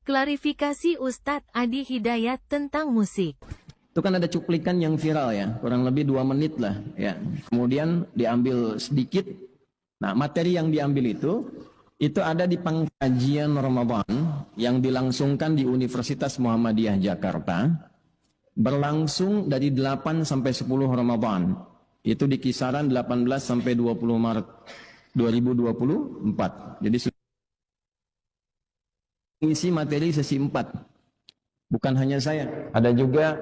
Klarifikasi Ustadz Adi Hidayat tentang musik. Itu kan ada cuplikan yang viral ya, kurang lebih 2 menit lah ya. Kemudian diambil sedikit. Nah, materi yang diambil itu ada di pengkajian Ramadan yang dilangsungkan di Universitas Muhammadiyah Jakarta. Berlangsung dari 8 sampai 10 Ramadan. Itu di kisaran 18 sampai 20 Maret 2024. Jadi isi materi sesi 4. Bukan hanya saya, ada juga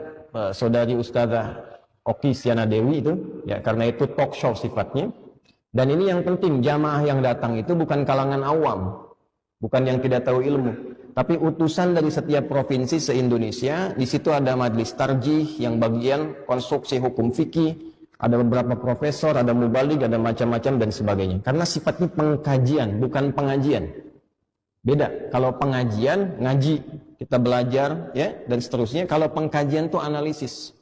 saudari Ustazah Oki Siana Dewi itu, ya, karena itu talk show sifatnya. Dan ini yang penting, jamaah yang datang itu bukan kalangan awam, bukan yang tidak tahu ilmu, tapi utusan dari setiap provinsi se-Indonesia. Di situ ada majelis tarjih yang bagian konstruksi hukum fikih, ada beberapa profesor, ada mubalig, ada macam-macam dan sebagainya. Karena sifatnya pengkajian, bukan pengajian. Beda. Kalau pengajian, ngaji, kita belajar, ya, dan seterusnya. Kalau pengkajian itu analisis,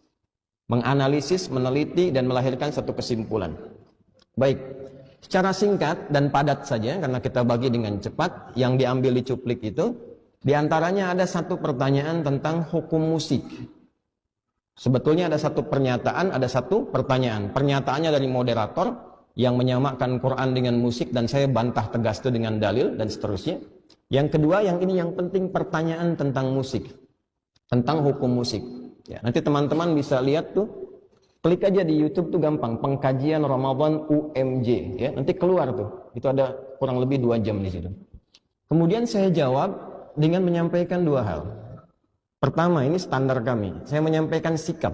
menganalisis, meneliti, dan melahirkan satu kesimpulan. Baik, secara singkat dan padat saja, karena kita bagi dengan cepat, yang diambil di cuplik itu, diantaranya ada satu pertanyaan tentang hukum musik. Sebetulnya ada satu pernyataan, ada satu pertanyaan. Pernyataannya dari moderator yang menyamakan Quran dengan musik, dan saya bantah tegas itu dengan dalil, dan seterusnya. Yang kedua, yang ini yang penting, pertanyaan tentang musik, tentang hukum musik. Ya, nanti teman-teman bisa lihat tuh, klik aja di YouTube tuh gampang, pengkajian Ramadan UMJ, ya, nanti keluar tuh. Itu ada kurang lebih 2 jam di situ. Kemudian saya jawab dengan menyampaikan 2 hal. Pertama, ini standar kami. Saya menyampaikan sikap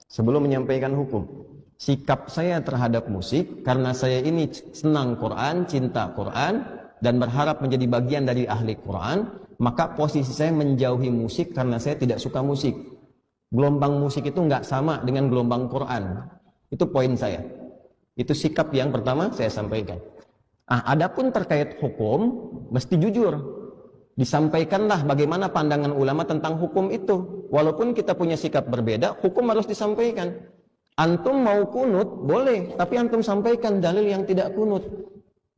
sebelum menyampaikan hukum. Sikap saya terhadap musik, karena saya ini senang Quran, cinta Quran, dan berharap menjadi bagian dari ahli Quran, maka posisi saya menjauhi musik karena saya tidak suka musik. Gelombang musik itu nggak sama dengan gelombang Quran. Itu poin saya. Itu sikap yang pertama saya sampaikan. Adapun terkait hukum, mesti jujur. Disampaikanlah bagaimana pandangan ulama tentang hukum itu. Walaupun kita punya sikap berbeda, hukum harus disampaikan. Antum mau kunut, boleh, tapi antum sampaikan dalil yang tidak kunut.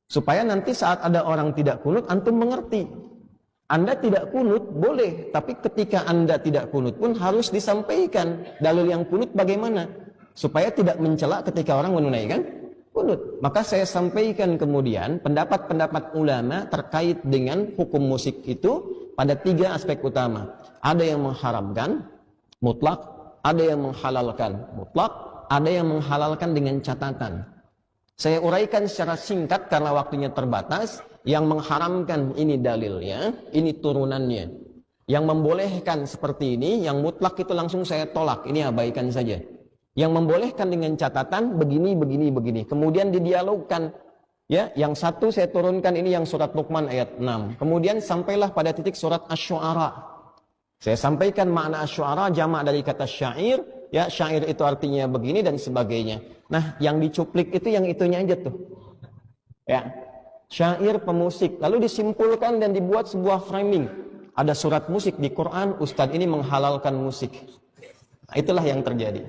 Supaya nanti saat ada orang tidak kunut, antum mengerti. Anda tidak kunut, boleh. Tapi ketika Anda tidak kunut pun harus disampaikan dalil yang kunut bagaimana. Supaya tidak mencela ketika orang menunaikan kunut. Maka saya sampaikan kemudian pendapat-pendapat ulama terkait dengan hukum musik itu pada 3 aspek utama. Ada yang mengharamkan mutlak, ada yang menghalalkan mutlak, ada yang menghalalkan dengan catatan. Saya uraikan secara singkat karena waktunya terbatas. Yang mengharamkan ini dalilnya, ini turunannya. Yang membolehkan seperti ini, yang mutlak itu langsung saya tolak, ini abaikan saja. Yang membolehkan dengan catatan begini, begini, begini. Kemudian didialogkan. Ya, yang satu saya turunkan ini yang surat Luqman ayat 6. Kemudian sampailah pada titik surat Asy-Syu'ara. Saya sampaikan makna Asy-Syu'ara jamak dari kata syair. Ya, syair itu artinya begini dan sebagainya. Nah, yang dicuplik itu yang itunya aja tuh. Ya, syair pemusik. Lalu disimpulkan dan dibuat sebuah framing. Ada surat musik di Quran, Ustadz ini menghalalkan musik. Nah, itulah yang terjadi.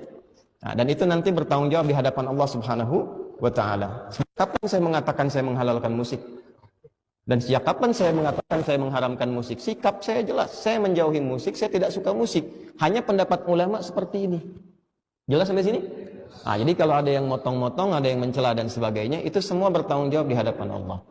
Nah, dan itu nanti bertanggung jawab di hadapan Allah Subhanahu wa Ta'ala. Kapan saya mengatakan saya menghalalkan musik? Dan sejak kapan saya mengatakan saya mengharamkan musik? Sikap saya jelas, saya menjauhi musik, saya tidak suka musik. Hanya pendapat ulama seperti ini. Jelas sampai sini? Nah, jadi kalau ada yang motong-motong, ada yang mencela dan sebagainya, itu semua bertanggung jawab di hadapan Allah.